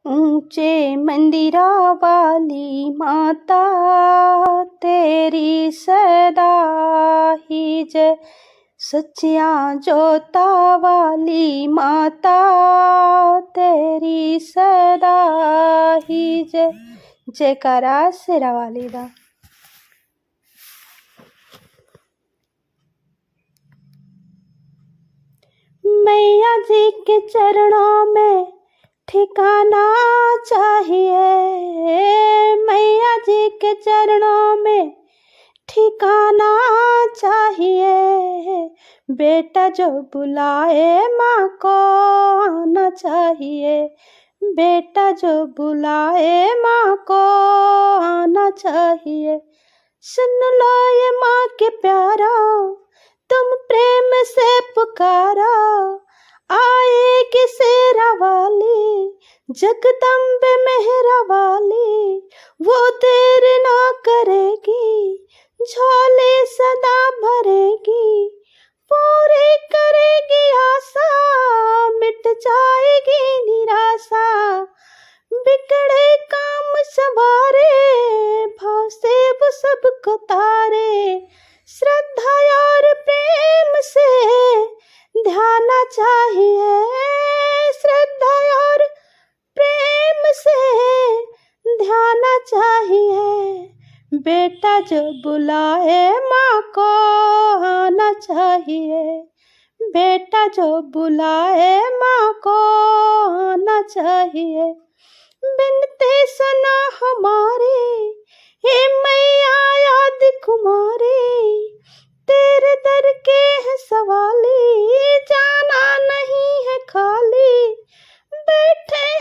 ऊंचे मंदिरा वाली माता तेरी सदा ही जय। सच्चिया जोता वाली माता तेरी सदा ही जय। जयकारा शेरा वाली दा। मैया जी के चरणों में ठिकाना चाहिए। मैया जी के चरणों में ठिकाना चाहिए। बेटा जो बुलाए माँ को आना चाहिए। बेटा जो बुलाए माँ को आना चाहिए। सुन लो ये माँ के प्यारा, तुम प्रेम से पुकारा। आएगी शेरा वाली, जगदम्बे मेहरा वाली। वो देर ना करेगी, झोली सदा भरेगी। पूरी करेगी आशा, मिट जाएगी निराशा। बिगड़े काम सवारे, भाव से वो सबको तारे। श्रद्धा और प्रेम से ध्याना चाहिए। श्रद्धा और प्रेम से ध्याना चाहिए। बेटा जो बुलाए माँ को आना चाहिए। बेटा जो बुलाए माँ को आना चाहिए। बिनती सुना हमारी, हे मैया याद कुमारी। तेरे दर के है सवाली, जाना नहीं है खाली। बैठे